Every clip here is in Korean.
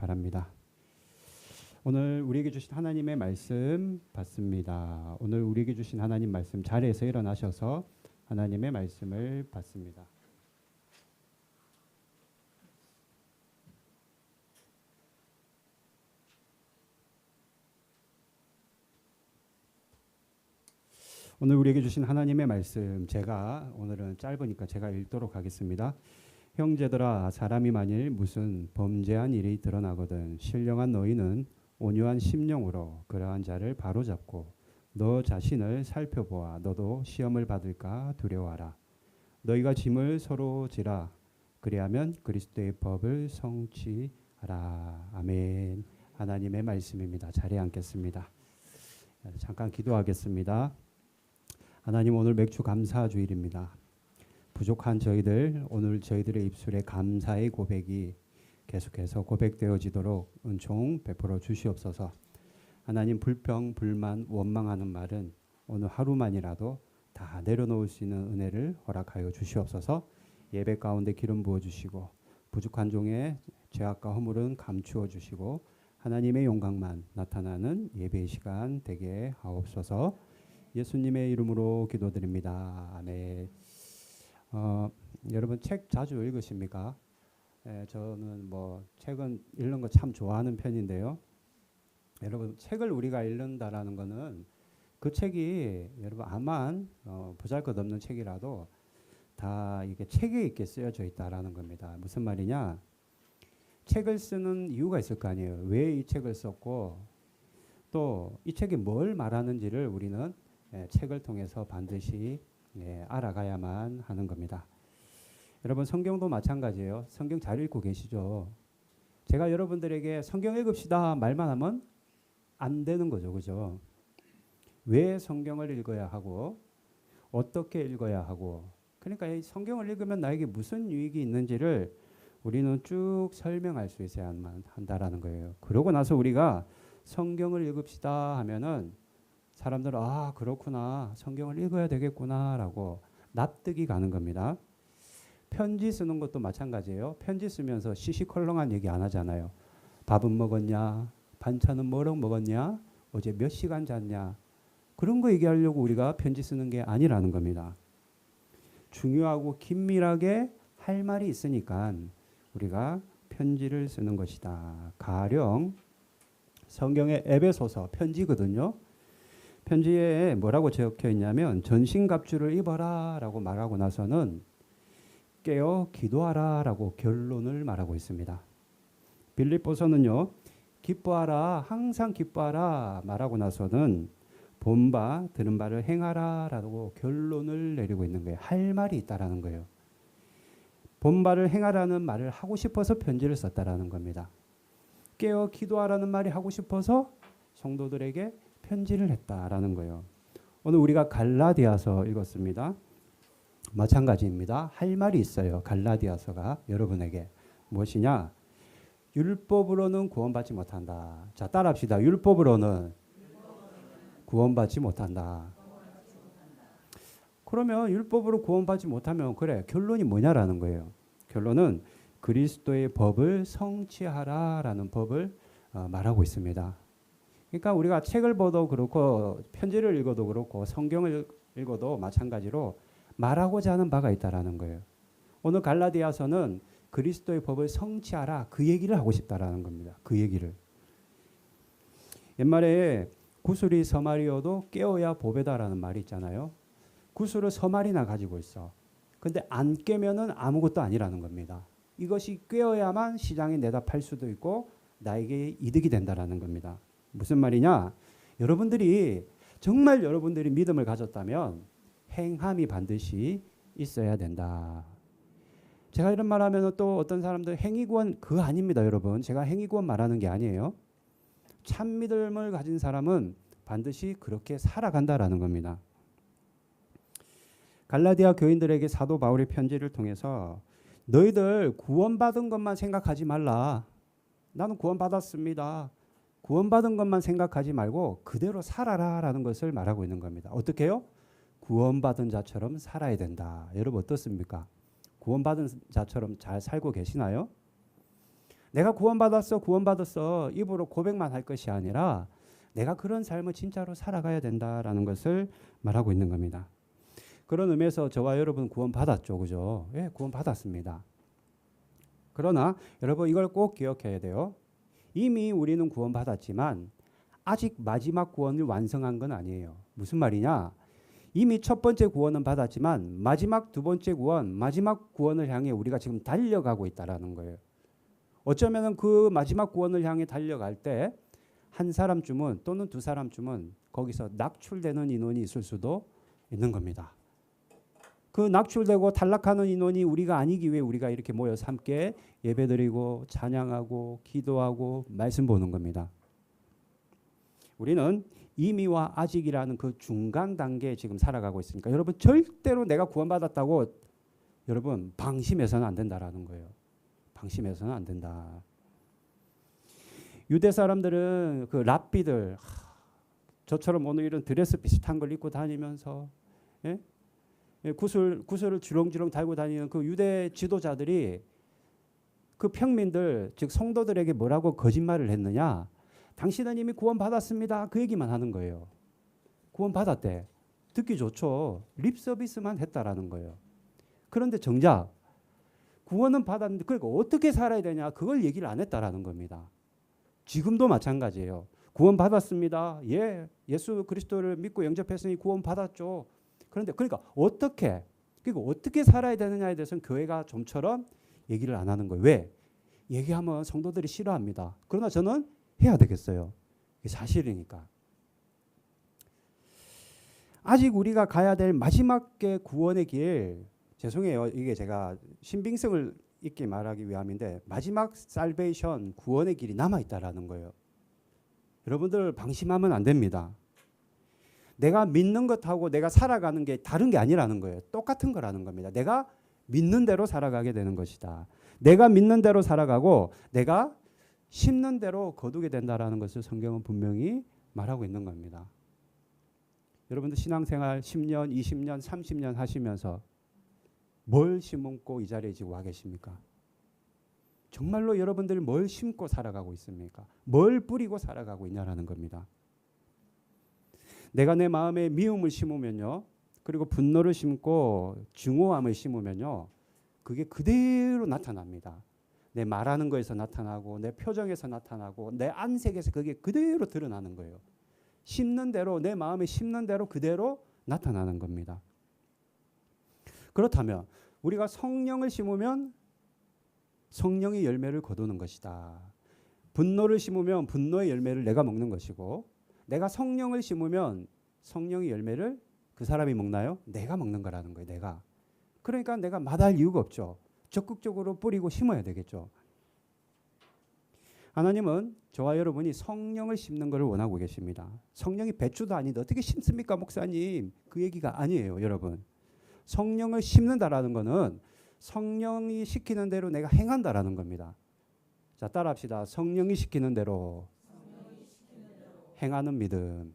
바랍니다. 오늘 우리에게 주신 하나님의 말씀 받습니다. 오늘 우리에게 주신 하나님 말씀 자리에서 일어나셔서 하나님의 말씀을 받습니다. 오늘 우리에게 주신 하나님의 말씀 제가 오늘은 짧으니까 제가 읽도록 하겠습니다. 형제들아, 사람이 만일 무슨 범죄한 일이 드러나거든 신령한 너희는 온유한 심령으로 그러한 자를 바로잡고 너 자신을 살펴보아 너도 시험을 받을까 두려워하라. 너희가 짐을 서로 지라. 그리하면 그리스도의 법을 성취하라. 아멘. 하나님의 말씀입니다. 자리에 앉겠습니다. 잠깐 기도하겠습니다. 하나님, 오늘 맥주 감사 주일입니다. 부족한 저희들, 오늘 저희들의 입술에 감사의 고백이 계속해서 고백되어지도록 은총 베풀어 주시옵소서. 하나님, 불평, 불만, 원망하는 말은 오늘 하루만이라도 다 내려놓을 수 있는 은혜를 허락하여 주시옵소서. 예배 가운데 기름 부어주시고 부족한 종의 죄악과 허물은 감추어 주시고 하나님의 영광만 나타나는 예배의 시간 되게 하옵소서. 예수님의 이름으로 기도드립니다. 아멘. 여러분 책 자주 읽으십니까? 저는 책은 읽는 거 참 좋아하는 편인데요. 여러분 책을 우리가 읽는다라는 거는 그 책이 여러분 암만 보잘것없는 책이라도 다 이게 책에 있게 쓰여져 있다라는 겁니다. 무슨 말이냐? 책을 쓰는 이유가 있을 거 아니에요. 왜 이 책을 썼고 또 이 책이 뭘 말하는지를 우리는 책을 통해서 반드시 알아가야만 하는 겁니다. 여러분 성경도 마찬가지예요. 성경 잘 읽고 계시죠? 제가 여러분들에게 성경 읽읍시다 말만 하면 안 되는 거죠. 그죠? 왜 성경을 읽어야 하고 어떻게 읽어야 하고 그러니까 이 성경을 읽으면 나에게 무슨 유익이 있는지를 우리는 쭉 설명할 수 있어야만 한다라는 거예요. 그러고 나서 우리가 성경을 읽읍시다 하면은 사람들은 아 그렇구나 성경을 읽어야 되겠구나라고 납득이 가는 겁니다. 편지 쓰는 것도 마찬가지예요. 편지 쓰면서 시시콜렁한 얘기 안 하잖아요. 밥은 먹었냐? 반찬은 뭐랑 먹었냐? 어제 몇 시간 잤냐? 그런 거 얘기하려고 우리가 편지 쓰는 게 아니라는 겁니다. 중요하고 긴밀하게 할 말이 있으니까 우리가 편지를 쓰는 것이다. 가령 성경의 에베소서 편지거든요. 편지에 뭐라고 적혀 있냐면 전신갑주를 입어라 라고 말하고 나서는 깨어 기도하라 라고 결론을 말하고 있습니다. 빌립보서는요. 기뻐하라 항상 기뻐하라 말하고 나서는 본바 들은 바를 행하라 라고 결론을 내리고 있는 거예요. 할 말이 있다라는 거예요. 본바를 행하라는 말을 하고 싶어서 편지를 썼다라는 겁니다. 깨어 기도하라는 말이 하고 싶어서 성도들에게 편지를 했다라는 거예요. 오늘 우리가 갈라디아서 읽었습니다. 마찬가지입니다. 할 말이 있어요. 갈라디아서가 여러분에게 무엇이냐? 율법으로는 구원받지 못한다. 자, 따라합시다. 율법으로는 구원받지 못한다. 그러면 율법으로 구원받지 못하면 그래 결론이 뭐냐라는 거예요. 결론은 그리스도의 법을 성취하라라는 법을 말하고 있습니다. 그러니까 우리가 책을 봐도 그렇고 편지를 읽어도 그렇고 성경을 읽어도 마찬가지로 말하고자 하는 바가 있다라는 거예요. 오늘 갈라디아서는 그리스도의 법을 성취하라 그 얘기를 하고 싶다라는 겁니다. 그 얘기를. 옛말에 구슬이 서말이어도 깨어야 보배다라는 말이 있잖아요. 구슬을 서말이나 가지고 있어. 근데 안 깨면은 아무것도 아니라는 겁니다. 이것이 깨어야만 시장에 내다 팔 수도 있고 나에게 이득이 된다라는 겁니다. 무슨 말이냐? 여러분들이 정말 여러분들이 믿음을 가졌다면 행함이 반드시 있어야 된다. 제가 이런 말하면 또 어떤 사람들 행위구원 그거 아닙니다, 여러분. 제가 행위구원 말하는 게 아니에요. 참 믿음을 가진 사람은 반드시 그렇게 살아간다라는 겁니다. 갈라디아 교인들에게 사도 바울의 편지를 통해서 너희들 구원받은 것만 생각하지 말라. 나는 구원받았습니다. 구원받은 것만 생각하지 말고 그대로 살아라라는 것을 말하고 있는 겁니다. 어떻게 해요? 구원받은 자처럼 살아야 된다. 여러분 어떻습니까? 구원받은 자처럼 잘 살고 계시나요? 내가 구원받았어, 구원받았어 입으로 고백만 할 것이 아니라 내가 그런 삶을 진짜로 살아가야 된다라는 것을 말하고 있는 겁니다. 그런 의미에서 저와 여러분 구원받았죠. 그죠? 예, 구원받았습니다. 그러나 여러분 이걸 꼭 기억해야 돼요. 이미 우리는 구원받았지만 아직 마지막 구원을 완성한 건 아니에요. 무슨 말이냐? 이미 첫 번째 구원은 받았지만 마지막 두 번째 구원, 마지막 구원을 향해 우리가 지금 달려가고 있다라는 거예요. 어쩌면 그 마지막 구원을 향해 달려갈 때 한 사람쯤은 또는 두 사람쯤은 거기서 낙출되는 인원이 있을 수도 있는 겁니다. 그 낙출되고 탈락하는 인원이 우리가 아니기 위해 우리가 이렇게 모여서 함께 예배드리고 찬양하고 기도하고 말씀 보는 겁니다. 우리는 이미와 아직이라는 그 중간 단계에 지금 살아가고 있으니까 여러분 절대로 내가 구원받았다고 여러분 방심해서는 안 된다라는 거예요. 방심해서는 안 된다. 유대 사람들은 그 랍비들 저처럼 오늘 이런 드레스 비슷한 걸 입고 다니면서 예? 구슬을 주렁주렁 달고 다니는 그 유대 지도자들이 그 평민들 즉 성도들에게 뭐라고 거짓말을 했느냐? 당신은 이미 구원받았습니다. 그 얘기만 하는 거예요. 구원받았대. 듣기 좋죠. 립 서비스만 했다라는 거예요. 그런데 정작 구원은 받았는데 그러니까 어떻게 살아야 되냐? 그걸 얘기를 안 했다라는 겁니다. 지금도 마찬가지예요. 구원받았습니다. 예, 예수 그리스도를 믿고 영접했으니 구원받았죠. 그런데 그러니까 어떻게 살아야 되느냐에 대해서는 교회가 좀처럼 얘기를 안 하는 거예요. 왜? 얘기하면 성도들이 싫어합니다. 그러나 저는 해야 되겠어요. 이게 사실이니까. 아직 우리가 가야 될 마지막의 구원의 길, 죄송해요. 이게 제가 신빙성을 있게 말하기 위함인데 마지막 살베이션 구원의 길이 남아있다라는 거예요. 여러분들 방심하면 안 됩니다. 내가 믿는 것하고 내가 살아가는 게 다른 게 아니라는 거예요. 똑같은 거라는 겁니다. 내가 믿는 대로 살아가게 되는 것이다. 내가 믿는 대로 살아가고 내가 심는 대로 거두게 된다라는 것을 성경은 분명히 말하고 있는 겁니다. 여러분들 신앙생활 10년, 20년, 30년 하시면서 뭘 심고 이 자리에 지금 와 계십니까? 정말로 여러분들 뭘 심고 살아가고 있습니까? 뭘 뿌리고 살아가고 있냐라는 겁니다. 내가 내 마음에 미움을 심으면요. 그리고 분노를 심고 증오함을 심으면요. 그게 그대로 나타납니다. 내 말하는 거에서 나타나고 내 표정에서 나타나고 내 안색에서 그게 그대로 드러나는 거예요. 심는 대로 내 마음에 심는 대로 그대로 나타나는 겁니다. 그렇다면 우리가 성령을 심으면 성령의 열매를 거두는 것이다. 분노를 심으면 분노의 열매를 내가 먹는 것이고 내가 성령을 심으면 성령의 열매를 그 사람이 먹나요? 내가 먹는 거라는 거예요. 내가. 그러니까 내가 마다할 이유가 없죠. 적극적으로 뿌리고 심어야 되겠죠. 하나님은 저와 여러분이 성령을 심는 것을 원하고 계십니다. 성령이 배추도 아닌데 어떻게 심습니까, 목사님? 그 얘기가 아니에요, 여러분. 성령을 심는다라는 것은 성령이 시키는 대로 내가 행한다라는 겁니다. 자, 따라합시다. 성령이 시키는 대로 행하는 믿음.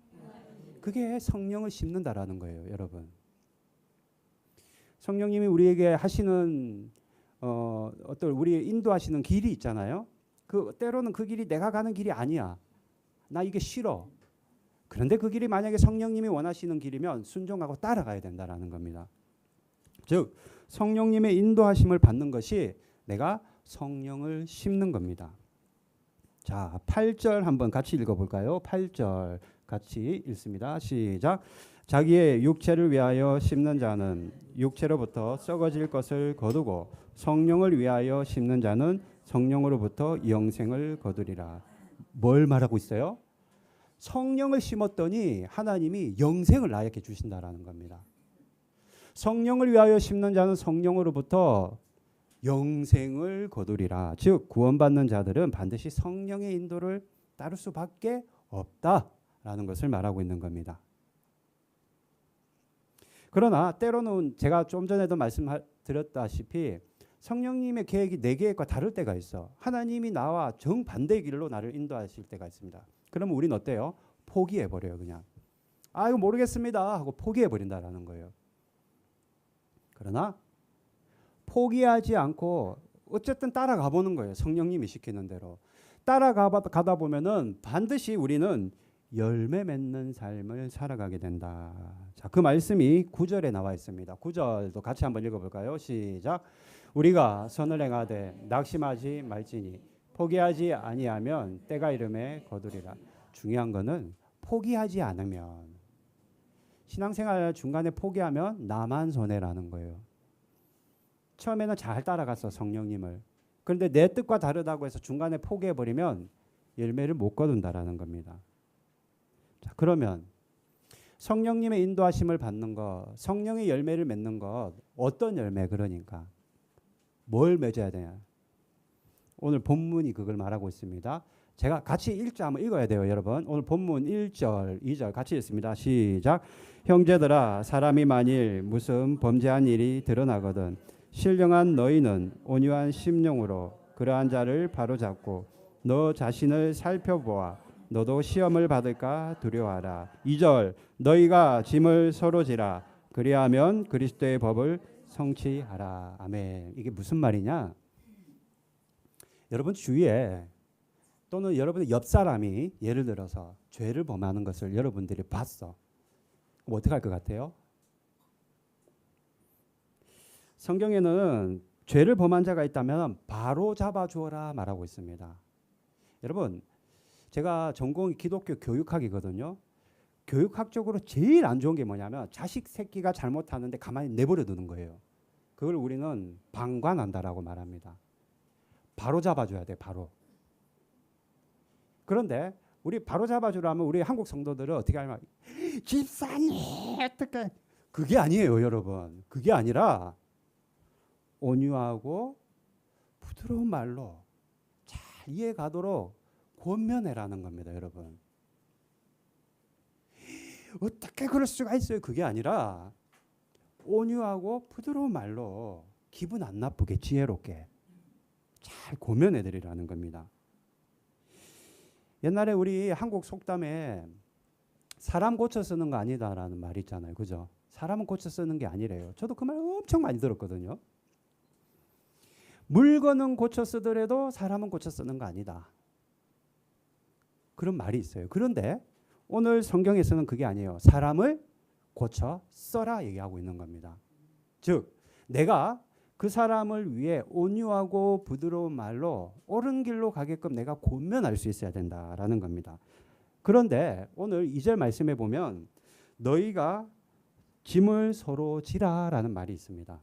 그게 성령을 심는다라는 거예요, 여러분. 성령님이 우리에게 하시는 어떤 우리 인도하시는 길이 있잖아요. 그 때로는 그 길이 내가 가는 길이 아니야. 나 이게 싫어. 그런데 그 길이 만약에 성령님이 원하시는 길이면 순종하고 따라가야 된다라는 겁니다. 즉 성령님의 인도하심을 받는 것이 내가 성령을 심는 겁니다. 자, 8절 한번 같이 읽어볼까요? 8절 같이 읽습니다. 시작. 자기의 육체를 위하여 심는 자는 육체로부터 썩어질 것을 거두고 성령을 위하여 심는 자는 성령으로부터 영생을 거두리라. 뭘 말하고 있어요? 성령을 심었더니 하나님이 영생을 나에게 주신다라는 겁니다. 성령을 위하여 심는 자는 성령으로부터 영생을 거두리라. 즉 구원받는 자들은 반드시 성령의 인도를 따를 수밖에 없다라는 것을 말하고 있는 겁니다. 그러나 때로는 제가 좀 전에도 말씀드렸다시피 성령님의 계획이 내 계획과 다를 때가 있어. 하나님이 나와 정반대의 길로 나를 인도하실 때가 있습니다. 그러면 우린 어때요? 포기해버려요. 그냥. 아 이거 모르겠습니다 하고 포기해버린다라는 거예요. 그러나 포기하지 않고 어쨌든 따라가 보는 거예요. 성령님이 시키는 대로. 따라가다 보면은 반드시 우리는 열매 맺는 삶을 살아가게 된다. 자, 그 말씀이 9절에 나와 있습니다. 9절도 같이 한번 읽어볼까요? 시작. 우리가 선을 행하되 낙심하지 말지니 포기하지 아니하면 때가 이름에 거두리라. 중요한 거는 포기하지 않으면, 신앙생활 중간에 포기하면 나만 손해라는 거예요. 처음에는 잘 따라갔어, 성령님을. 그런데 내 뜻과 다르다고 해서 중간에 포기해버리면 열매를 못 거둔다라는 겁니다. 자, 그러면 성령님의 인도하심을 받는 것, 성령의 열매를 맺는 것, 어떤 열매? 그러니까 뭘 맺어야 되냐? 오늘 본문이 그걸 말하고 있습니다. 제가 같이 읽자 한번 읽어야 돼요, 여러분. 오늘 본문 1절, 2절 같이 읽습니다. 시작. 형제들아, 사람이 만일 무슨 범죄한 일이 드러나거든 신령한 너희는 온유한 심령으로 그러한 자를 바로잡고 너 자신을 살펴보아 너도 시험을 받을까 두려워하라. 2절. 너희가 짐을 서로 지라. 그리하면 그리스도의 법을 성취하라. 아멘. 이게 무슨 말이냐? 여러분 주위에 또는 여러분의 옆 사람이 예를 들어서 죄를 범하는 것을 여러분들이 봤어. 그럼 어떻게 할 것 같아요? 성경에는 죄를 범한 자가 있다면 바로 잡아주어라 말하고 있습니다. 여러분, 제가 전공이 기독교 교육학이거든요. 교육학적으로 제일 안 좋은 게 뭐냐면 자식 새끼가 잘못하는데 가만히 내버려 두는 거예요. 그걸 우리는 방관한다라고 말합니다. 바로 잡아줘야 돼, 바로. 그런데 우리 바로 잡아주라면 우리 한국 성도들은 어떻게 하냐면 집사님 어떻게, 그게 아니에요, 여러분. 그게 아니라 온유하고 부드러운 말로 잘 이해 가도록 권면해라는 겁니다, 여러분. 어떻게 그럴 수가 있어요? 그게 아니라 온유하고 부드러운 말로 기분 안 나쁘게 지혜롭게 잘 권면해드리라는 겁니다. 옛날에 우리 한국 속담에 사람 고쳐 쓰는 거 아니다라는 말이 있잖아요, 그죠? 사람은 고쳐 쓰는 게 아니래요. 저도 그 말 엄청 많이 들었거든요. 물건은 고쳐 쓰더라도 사람은 고쳐 쓰는 거 아니다, 그런 말이 있어요. 그런데 오늘 성경에서는 그게 아니에요. 사람을 고쳐 써라 얘기하고 있는 겁니다. 즉 내가 그 사람을 위해 온유하고 부드러운 말로 옳은 길로 가게끔 내가 권면할 수 있어야 된다라는 겁니다. 그런데 오늘 2절 말씀에 보면 너희가 짐을 서로 지라라는 말이 있습니다.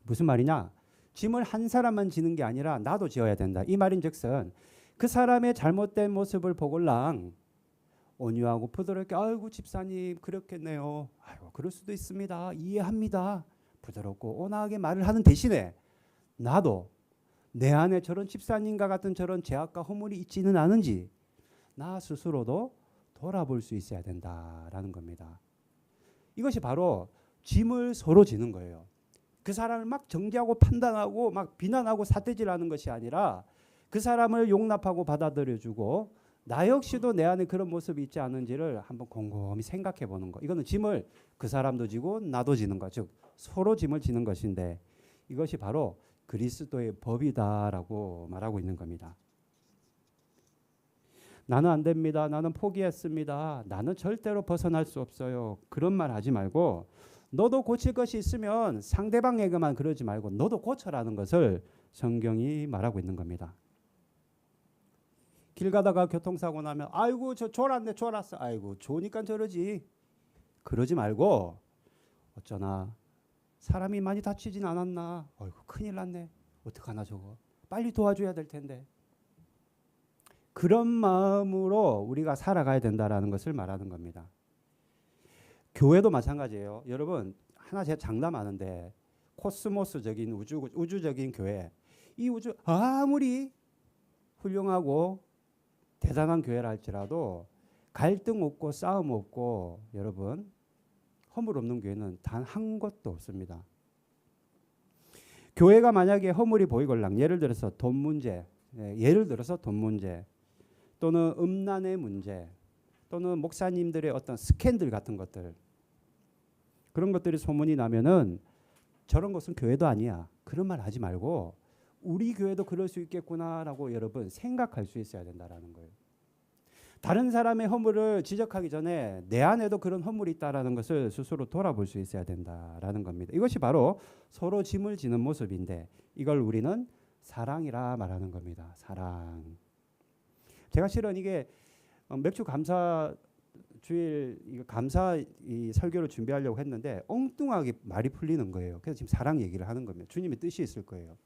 무슨 말이냐? 짐을 한 사람만 지는 게 아니라 나도 지어야 된다. 이 말인즉슨 그 사람의 잘못된 모습을 보골랑 온유하고 부드럽게 아이고 집사님 그렇겠네요. 아이고 그럴 수도 있습니다. 이해합니다. 부드럽고 온화하게 말을 하는 대신에 나도 내 안에 저런 집사님과 같은 저런 죄악과 허물이 있지는 않은지 나 스스로도 돌아볼 수 있어야 된다라는 겁니다. 이것이 바로 짐을 서로 지는 거예요. 그 사람을 막 정죄하고 판단하고 막 비난하고 삿대질하는 것이 아니라 그 사람을 용납하고 받아들여주고 나 역시도 내 안에 그런 모습이 있지 않은지를 한번 곰곰이 생각해 보는 거. 이거는 짐을 그 사람도 지고 나도 지는 거, 즉 서로 짐을 지는 것인데 이것이 바로 그리스도의 법이다라고 말하고 있는 겁니다. 나는 안 됩니다. 나는 포기했습니다. 나는 절대로 벗어날 수 없어요. 그런 말 하지 말고 너도 고칠 것이 있으면 상대방에게만 그러지 말고 너도 고쳐라는 것을 성경이 말하고 있는 겁니다. 길 가다가 교통사고 나면 아이고 저 졸았네 졸았어. 아이고 좋으니까 저러지. 그러지 말고 어쩌나 사람이 많이 다치진 않았나. 아이고 큰일 났네. 어떡하나 저거. 빨리 도와줘야 될 텐데. 그런 마음으로 우리가 살아가야 된다라는 것을 말하는 겁니다. 교회도 마찬가지예요. 여러분 하나 제가 장담하는데 코스모스적인 우주적인 교회, 이 우주 아무리 훌륭하고 대단한 교회라 할지라도 갈등 없고 싸움 없고 여러분 허물 없는 교회는 단 한 곳도 없습니다. 교회가 만약에 허물이 보이걸랑 예를 들어서 돈 문제, 돈 문제 또는 음란의 문제 또는 목사님들의 어떤 스캔들 같은 것들, 그런 것들이 소문이 나면은 저런 것은 교회도 아니야. 그 그런 말 하지 말고 우리 교회도 그럴 수 있겠구나라고 여러분 생각할 수 있어야 된다라는 거예요. 다른 사람의 허물을 지적하기 전에 내 안에도 그런 허물이 있다라는 것을 스스로 돌아볼 수 있어야 된다라는 겁니다. 이것이 바로 서로 짐을 지는 모습인데 이걸 우리는 사랑이라 말하는 겁니다. 사랑. 제가 실은 이게 맥주 감사 주일 감사 이 설교를 준비하려고 했는데 엉뚱하게 말이 풀리는 거예요. 그래서 지금 사랑 얘기를 하는 겁니다. 주님의 뜻이 있을 거예요.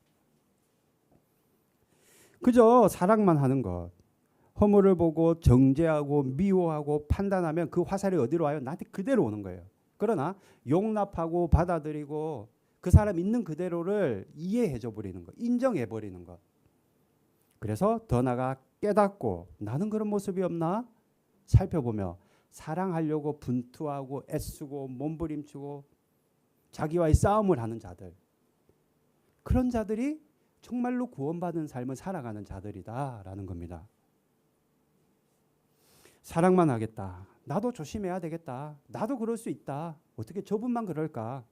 그저 사랑만 하는 것. 허물을 보고 정죄하고 미워하고 판단하면 그 화살이 어디로 와요? 나한테 그대로 오는 거예요. 그러나 용납하고 받아들이고 그 사람 있는 그대로를 이해해줘 버리는 것, 인정해 버리는 것. 그래서 더 나아가 깨닫고 나는 그런 모습이 없나 살펴보며 사랑하려고 분투하고 애쓰고 몸부림치고 자기와의 싸움을 하는 자들. 그런 자들이 정말로 구원받은 삶을 살아가는 자들이다라는 겁니다. 사랑만 하겠다. 나도 조심해야 되겠다. 나도 그럴 수 있다. 어떻게 저분만 그럴까?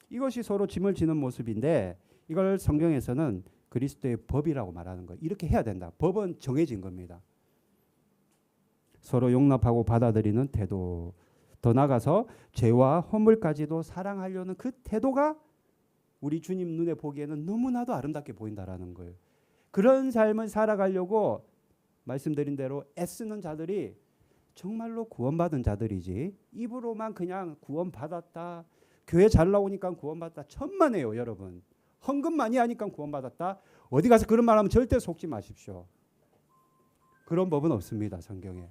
이것이 서로 짐을 지는 모습인데 이걸 성경에서는 그리스도의 법이라고 말하는 거예요. 이렇게 해야 된다. 법은 정해진 겁니다. 서로 용납하고 받아들이는 태도. 더 나아가서 죄와 허물까지도 사랑하려는 그 태도가 우리 주님 눈에 보기에는 너무나도 아름답게 보인다라는 거예요. 그런 삶을 살아가려고 말씀드린 대로 애쓰는 자들이 정말로 구원받은 자들이지 입으로만 그냥 구원받았다. 교회 잘 나오니까 구원받았다. 천만에요, 여러분. 헌금 많이 하니까 구원받았다. 어디 가서 그런 말하면 절대 속지 마십시오. 그런 법은 없습니다, 성경에.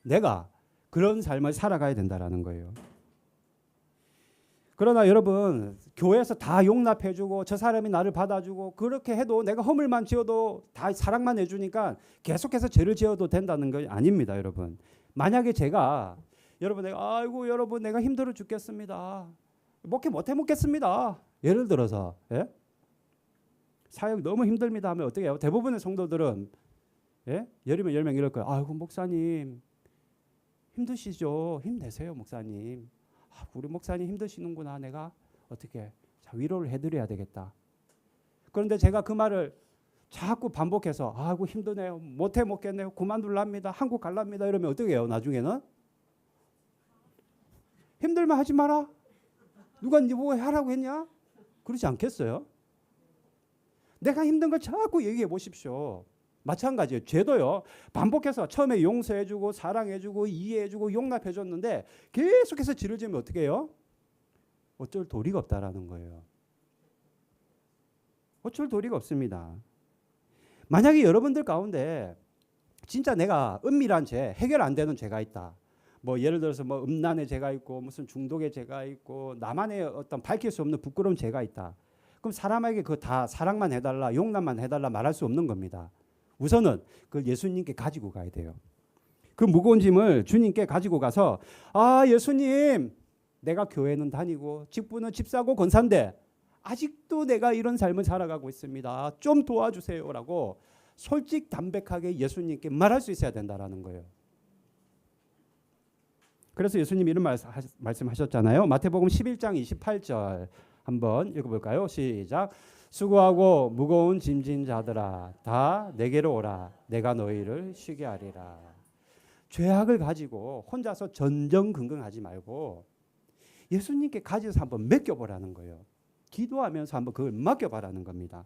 내가 그런 삶을 살아가야 된다라는 거예요. 그러나 여러분 교회에서 다 용납해주고 저 사람이 나를 받아주고 그렇게 해도 내가 허물만 지어도 다 사랑만 해주니까 계속해서 죄를 지어도 된다는 건 아닙니다, 여러분. 만약에 제가 여러분 내가 아이고 여러분 내가 힘들어 죽겠습니다. 목회 못해 먹겠습니다. 예를 들어서 사역 너무 힘듭니다 하면 어떻게 해요? 대부분의 성도들은 열이면 10명 이럴 거예요. 아이고 목사님 힘드시죠? 힘내세요 목사님. 우리 목사님 힘드시는구나. 내가 어떻게 위로를 해드려야 되겠다. 그런데 제가 그 말을 자꾸 반복해서 아이고 힘드네요. 못해 먹겠네요. 그만둘랍니다. 한국 갈랍니다. 이러면 어떻게 해요? 나중에는 힘들면 하지 마라. 누가 네 보고 하라고 했냐? 그러지 않겠어요? 내가 힘든 걸 자꾸 얘기해 보십시오. 마찬가지예요. 죄도요. 반복해서 처음에 용서해주고 사랑해주고 이해해주고 용납해줬는데 계속해서 죄를 지으면 어떻게 해요? 어쩔 도리가 없다라는 거예요. 어쩔 도리가 없습니다. 만약에 여러분들 가운데 진짜 내가 은밀한 죄, 해결 안 되는 죄가 있다. 뭐 예를 들어서 뭐 음란의 죄가 있고 무슨 중독의 죄가 있고 나만의 어떤 밝힐 수 없는 부끄러운 죄가 있다. 그럼 사람에게 그거 다 사랑만 해달라, 용납만 해달라 말할 수 없는 겁니다. 우선은 그걸 예수님께 가지고 가야 돼요. 그 무거운 짐을 주님께 가지고 가서 예수님 내가 교회는 다니고 직분은 집사고 권사인데 아직도 내가 이런 삶을 살아가고 있습니다. 좀 도와주세요라고 솔직 담백하게 예수님께 말할 수 있어야 된다라는 거예요. 그래서 예수님 이런 말씀하셨잖아요. 마태복음 11장 28절 한번 읽어볼까요? 시작. 수고하고 무거운 짐진 자들아 다 내게로 오라. 내가 너희를 쉬게 하리라. 죄악을 가지고 혼자서 전전긍긍하지 말고 예수님께 가져서 한번 맡겨보라는 거예요. 기도하면서 한번 그걸 맡겨봐라는 겁니다.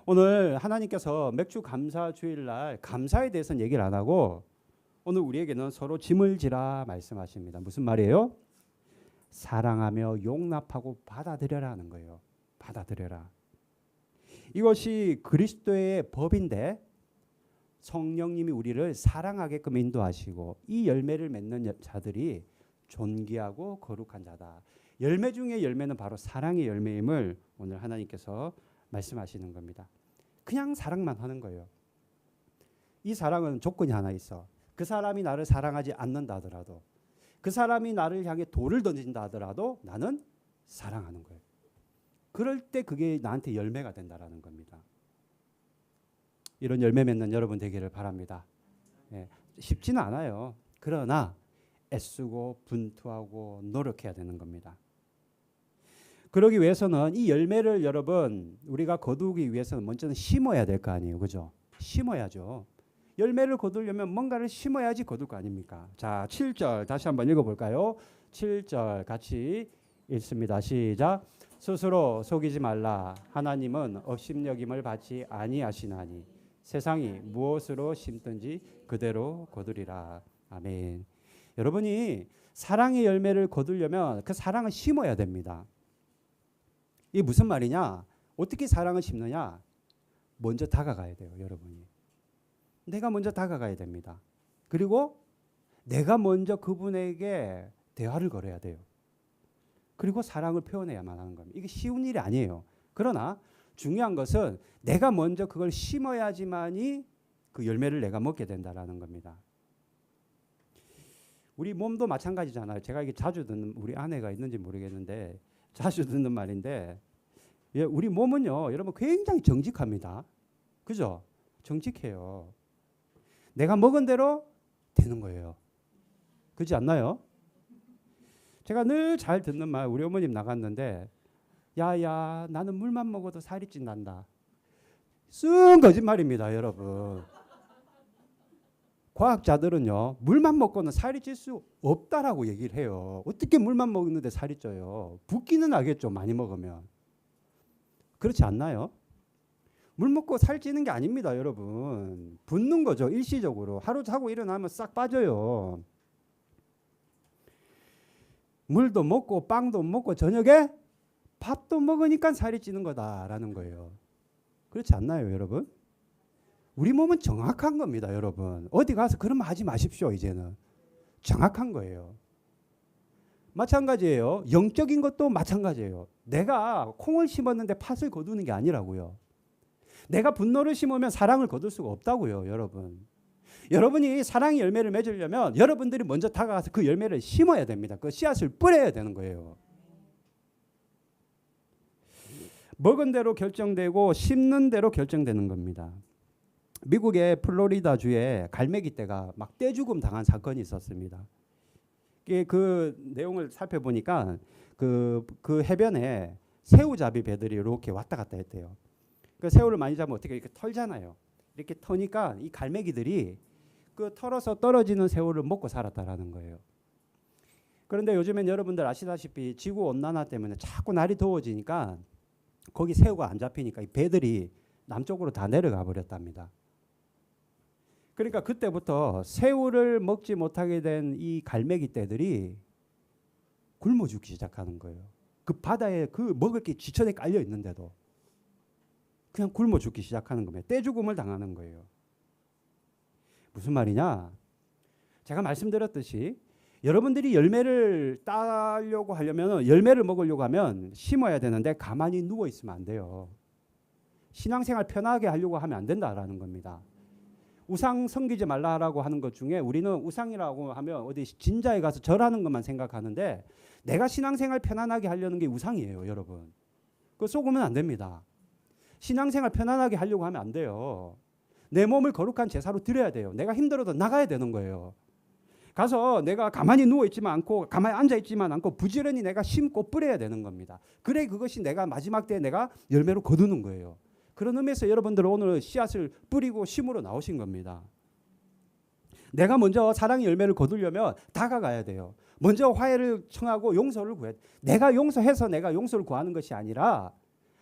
오늘 하나님께서 맥주 감사 주일날 감사에 대해서는 얘기를 안 하고 오늘 우리에게는 서로 짐을 지라 말씀하십니다. 무슨 말이에요? 사랑하며 용납하고 받아들여라는 거예요. 받아들여라. 이것이 그리스도의 법인데 성령님이 우리를 사랑하게끔 인도하시고 이 열매를 맺는 자들이 존귀하고 거룩한 자다. 열매 중에 열매는 바로 사랑의 열매임을 오늘 하나님께서 말씀하시는 겁니다. 그냥 사랑만 하는 거예요. 이 사랑은 조건이 하나 있어. 그 사람이 나를 사랑하지 않는다 하더라도 그 사람이 나를 향해 돌을 던진다 하더라도 나는 사랑하는 거예요. 그럴 때 그게 나한테 열매가 된다라는 겁니다. 이런 열매 맺는 여러분 되기를 바랍니다. 쉽지는 않아요. 그러나 애쓰고 분투하고 노력해야 되는 겁니다. 그러기 위해서는 이 열매를 여러분 우리가 거두기 위해서는 먼저는 심어야 될 거 아니에요. 그죠? 심어야죠. 열매를 거두려면 뭔가를 심어야지 거둘 거 아닙니까? 자, 7절 다시 한번 읽어볼까요? 7절 같이 읽습니다. 시작. 스스로 속이지 말라. 하나님은 업신여김을 받지 아니하시나니 세상이 무엇으로 심든지 그대로 거두리라. 아멘. 여러분이 사랑의 열매를 거두려면 그 사랑을 심어야 됩니다. 이게 무슨 말이냐? 어떻게 사랑을 심느냐? 먼저 다가가야 돼요, 여러분이. 내가 먼저 다가가야 됩니다. 그리고 내가 먼저 그분에게 대화를 걸어야 돼요. 그리고 사랑을 표현해야만 하는 겁니다. 이게 쉬운 일이 아니에요. 그러나 중요한 것은 내가 먼저 그걸 심어야지만이 그 열매를 내가 먹게 된다라는 겁니다. 우리 몸도 마찬가지잖아요. 제가 이게 자주 듣는, 우리 아내가 있는지 모르겠는데 자주 듣는 말인데, 우리 몸은요, 여러분 굉장히 정직합니다. 그죠? 정직해요. 내가 먹은 대로 되는 거예요. 그렇지 않나요? 제가 늘 잘 듣는 말, 우리 어머님 나갔는데, 야야, 나는 물만 먹어도 살이 찐단다. 쓴 거짓말입니다, 여러분. 과학자들은요, 물만 먹고는 살이 찔 수 없다라고 얘기를 해요. 어떻게 물만 먹는데 살이 쪄요? 붓기는 나겠죠, 많이 먹으면. 그렇지 않나요? 물 먹고 살 찌는 게 아닙니다, 여러분. 붓는 거죠, 일시적으로. 하루 자고 일어나면 싹 빠져요. 물도 먹고 빵도 먹고 저녁에 밥도 먹으니까 살이 찌는 거다라는 거예요. 그렇지 않나요, 여러분? 우리 몸은 정확한 겁니다, 여러분. 어디 가서 그런 말 하지 마십시오, 이제는. 정확한 거예요. 마찬가지예요. 영적인 것도 마찬가지예요. 내가 콩을 심었는데 팥을 거두는 게 아니라고요. 내가 분노를 심으면 사랑을 거둘 수가 없다고요, 여러분. 여러분이 사랑의 열매를 맺으려면 여러분들이 먼저 다가가서 그 열매를 심어야 됩니다. 그 씨앗을 뿌려야 되는 거예요. 먹은 대로 결정되고 심는 대로 결정되는 겁니다. 미국의 플로리다주에 갈매기떼가 막 떼죽음 당한 사건이 있었습니다. 그 내용을 살펴보니까 그 해변에 새우잡이 배들이 이렇게 왔다 갔다 했대요. 그 새우를 많이 잡으면 어떻게 이렇게 털잖아요. 이렇게 터니까 이 갈매기들이 그 털어서 떨어지는 새우를 먹고 살았다라는 거예요. 그런데 요즘엔 여러분들 아시다시피 지구 온난화 때문에 자꾸 날이 더워지니까 거기 새우가 안 잡히니까 이 배들이 남쪽으로 다 내려가 버렸답니다. 그러니까 그때부터 새우를 먹지 못하게 된 이 갈매기 떼들이 굶어 죽기 시작하는 거예요. 그 바다에 그 먹을 게 지천에 깔려 있는데도 그냥 굶어 죽기 시작하는 겁니다. 떼죽음을 당하는 거예요. 무슨 말이냐? 제가 말씀드렸듯이 여러분들이 열매를 따려고 하려면, 열매를 먹으려고 하면 심어야 되는데 가만히 누워 있으면 안 돼요. 신앙생활 편하게 하려고 하면 안 된다라는 겁니다. 우상 섬기지 말라라고 하는 것 중에 우리는 우상이라고 하면 어디 진자에 가서 절하는 것만 생각하는데, 내가 신앙생활 편안하게 하려는 게 우상이에요, 여러분. 그거 속으면 안 됩니다. 신앙생활 편안하게 하려고 하면 안 돼요. 내 몸을 거룩한 제사로 드려야 돼요. 내가 힘들어도 나가야 되는 거예요. 가서 내가 가만히 누워있지만 않고 가만히 앉아있지만 않고 부지런히 내가 심고 뿌려야 되는 겁니다. 그래 그것이 내가 마지막 때에 내가 열매로 거두는 거예요. 그런 의미에서 여러분들은 오늘 씨앗을 뿌리고 심으러 나오신 겁니다. 내가 먼저 사랑의 열매를 거두려면 다가가야 돼요. 먼저 화해를 청하고 용서를 구해야 돼. 내가 용서해서 내가 용서를 구하는 것이 아니라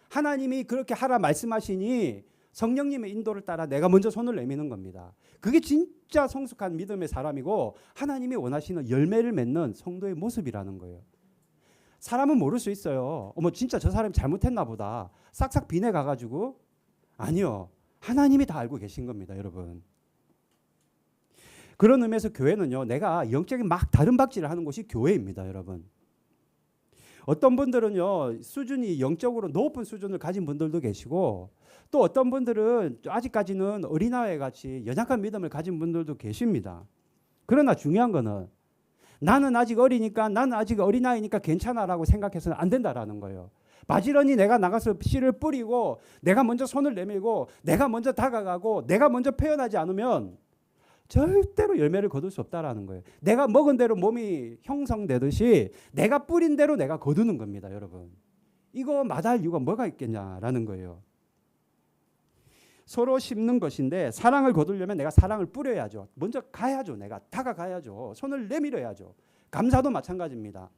하나님이 그렇게 하라 말씀하시니 성령님의 인도를 따라 내가 먼저 손을 내미는 겁니다. 그게 진짜 성숙한 믿음의 사람이고 하나님이 원하시는 열매를 맺는 성도의 모습이라는 거예요. 사람은 모를 수 있어요. 어머 진짜 저 사람이 잘못했나 보다. 싹싹 비내가가지고. 아니요. 하나님이 다 알고 계신 겁니다, 여러분. 그런 의미에서 교회는요, 내가 영적인 막 다른 박질을 하는 곳이 교회입니다, 여러분. 어떤 분들은요, 수준이 영적으로 높은 수준을 가진 분들도 계시고, 또 어떤 분들은 아직까지는 어린아이 같이 연약한 믿음을 가진 분들도 계십니다. 그러나 중요한 거는 나는 아직 어리니까, 나는 아직 어린아이니까 괜찮아라고 생각해서는 안 된다라는 거예요. 바지런히 내가 나가서 씨를 뿌리고 내가 먼저 손을 내밀고 내가 먼저 다가가고 내가 먼저 표현하지 않으면 절대로 열매를 거둘 수 없다라는 거예요. 내가 먹은 대로 몸이 형성되듯이 내가 뿌린 대로 내가 거두는 겁니다, 여러분. 이거 마다할 이유가 뭐가 있겠냐라는 거예요. 서로 심는 것인데 사랑을 거두려면 내가 사랑을 뿌려야죠. 먼저 가야죠. 내가 다가가야죠. 손을 내밀어야죠. 감사도 마찬가지입니다.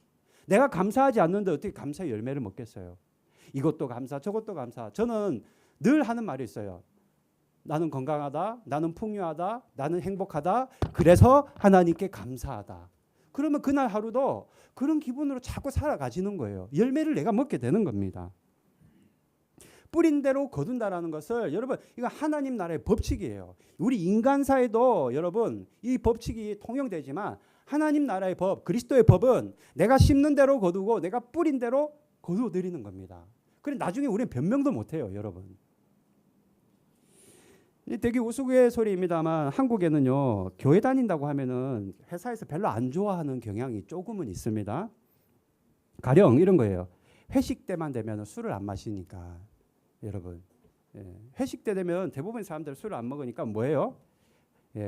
내가 감사하지 않는데 어떻게 감사의 열매를 먹겠어요? 이것도 감사, 저것도 감사. 저는 늘 하는 말이 있어요. 나는 건강하다, 나는 풍요하다, 나는 행복하다. 그래서 하나님께 감사하다. 그러면 그날 하루도 그런 기분으로 자꾸 살아가지는 거예요. 열매를 내가 먹게 되는 겁니다. 뿌린 대로 거둔다라는 것을 여러분 이거 하나님 나라의 법칙이에요. 우리 인간사에도 여러분 이 법칙이 통용되지만 하나님 나라의 법, 그리스도의 법은 내가 심는 대로 거두고 내가 뿌린 대로 거두어 드리는 겁니다. 그래 나중에 우리는 변명도 못해요, 여러분. 되게 우스갯소리입니다만 한국에는요 교회 다닌다고 하면은 회사에서 별로 안 좋아하는 경향이 조금은 있습니다. 가령 이런 거예요. 회식 때만 되면 술을 안 마시니까 여러분 회식 때 되면 대부분 사람들 술을 안 먹으니까 뭐예요?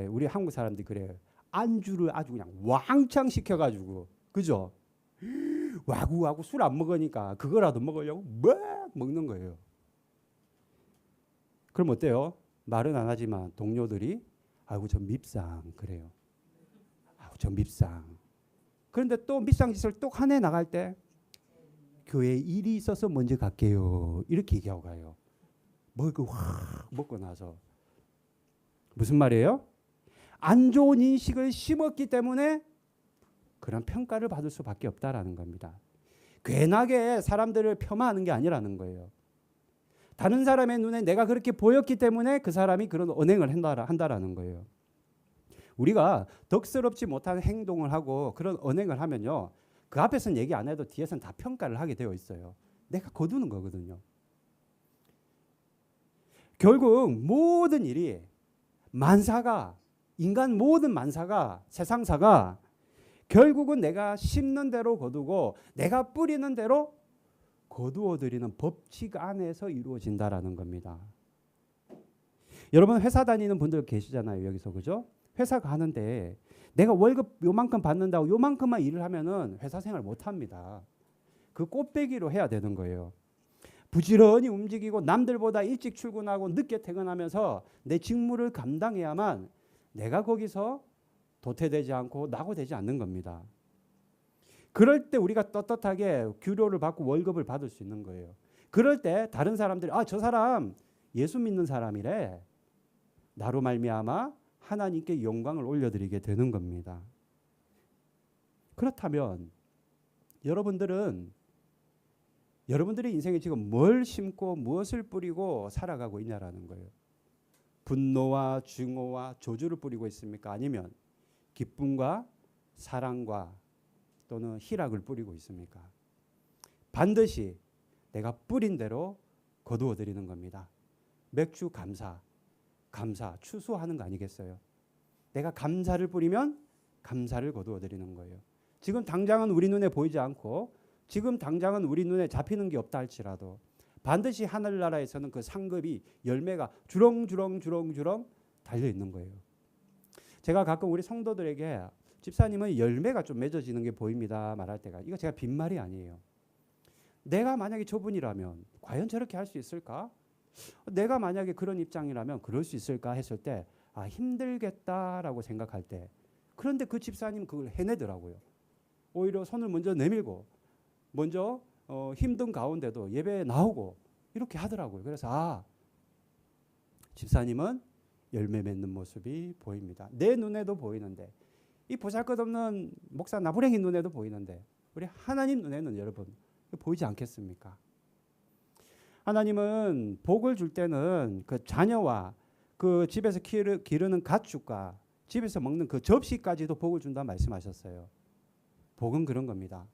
우리 한국 사람들이 그래요. 안주를 아주 그냥 왕창 시켜가지고 그죠? 와구와구 술 안 먹으니까 그거라도 먹으려고 막 먹는 거예요. 그럼 어때요? 말은 안 하지만 동료들이 아이고 저 밉상 그래요. 아이고 저 밉상. 그런데 또 밉상 짓을 또 한 해 나갈 때 교회에 일이 있어서 먼저 갈게요. 이렇게 얘기하고 가요. 먹고 확 먹고 나서 무슨 말이에요? 안 좋은 인식을 심었기 때문에 그런 평가를 받을 수밖에 없다라는 겁니다. 괜하게 사람들을 폄하하는 게 아니라는 거예요. 다른 사람의 눈에 내가 그렇게 보였기 때문에 그 사람이 그런 언행을 한다라는 거예요. 우리가 덕스럽지 못한 행동을 하고 그런 언행을 하면요. 그 앞에서는 얘기 안 해도 뒤에서는 다 평가를 하게 되어 있어요. 내가 거두는 거거든요. 결국 모든 일이 만사가 인간 모든 만사가 세상사가 결국은 내가 심는 대로 거두고 내가 뿌리는 대로 거두어들이는 법칙 안에서 이루어진다라는 겁니다. 여러분 회사 다니는 분들 계시잖아요. 여기서 그죠? 회사 가는데 내가 월급 요만큼 받는다고 요만큼만 일을 하면은 회사 생활 못 합니다. 그 꽃배기로 해야 되는 거예요. 부지런히 움직이고 남들보다 일찍 출근하고 늦게 퇴근하면서 내 직무를 감당해야만 내가 거기서 도태되지 않고 낙오되지 않는 겁니다. 그럴 때 우리가 떳떳하게 규료를 받고 월급을 받을 수 있는 거예요. 그럴 때 다른 사람들이 저 사람 예수 믿는 사람이래. 나로 말미암아 하나님께 영광을 올려드리게 되는 겁니다. 그렇다면 여러분들의 인생에 지금 뭘 심고 무엇을 뿌리고 살아가고 있냐라는 거예요. 분노와 증오와 저주를 뿌리고 있습니까? 아니면 기쁨과 사랑과 또는 희락을 뿌리고 있습니까? 반드시 내가 뿌린 대로 거두어 드리는 겁니다. 맥주 감사 추수하는 거 아니겠어요? 내가 감사를 뿌리면 감사를 거두어 드리는 거예요. 지금 당장은 우리 눈에 보이지 않고 지금 당장은 우리 눈에 잡히는 게 없다 할지라도 반드시 하늘나라에서는 그 상급이 열매가 주렁주렁 달려 있는 거예요. 제가 가끔 우리 성도들에게 집사님은 열매가 좀 맺어지는 게 보입니다 말할 때가 이거 제가 빈말이 아니에요. 내가 만약에 저분이라면 과연 저렇게 할 수 있을까? 내가 만약에 그런 입장이라면 그럴 수 있을까 했을 때 힘들겠다라고 생각할 때 그런데 그 집사님 그걸 해내더라고요. 오히려 손을 먼저 내밀고 먼저 힘든 가운데도 예배에 나오고 이렇게 하더라고요. 그래서 집사님은 열매 맺는 모습이 보입니다. 내 눈에도 보이는데 이 보잘것없는 목사 나부랭이 눈에도 보이는데 우리 하나님 눈에는 여러분 보이지 않겠습니까? 하나님은 복을 줄 때는 그 자녀와 그 집에서 기르는 가축과 집에서 먹는 그 접시까지도 복을 준다 말씀하셨어요. 복은 그런 겁니다.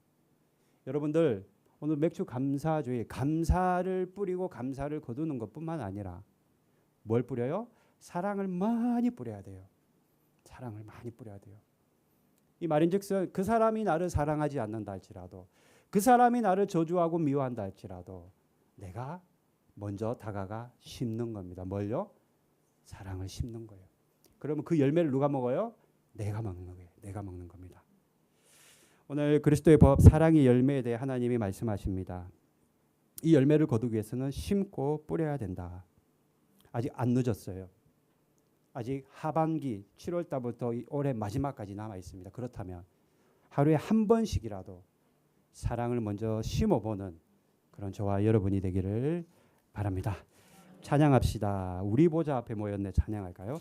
여러분들 오늘 맥주 감사주의 감사를 뿌리고 감사를 거두는 것뿐만 아니라 뭘 뿌려요? 사랑을 많이 뿌려야 돼요. 사랑을 많이 뿌려야 돼요. 이 말인즉슨 그 사람이 나를 사랑하지 않는다 할지라도 그 사람이 나를 저주하고 미워한다 할지라도 내가 먼저 다가가 심는 겁니다. 뭘요? 사랑을 심는 거예요. 그러면 그 열매를 누가 먹어요? 내가 먹는 거예요. 내가 먹는 겁니다. 오늘 그리스도의 법 사랑의 열매에 대해 하나님이 말씀하십니다. 이 열매를 거두기 위해서는 심고 뿌려야 된다. 아직 안 늦었어요. 아직 하반기 7월 달부터 올해 마지막까지 남아 있습니다. 그렇다면 하루에 한 번씩이라도 사랑을 먼저 심어보는 그런 저와 여러분이 되기를 바랍니다. 찬양합시다. 우리 보좌 앞에 모였네. 찬양할까요?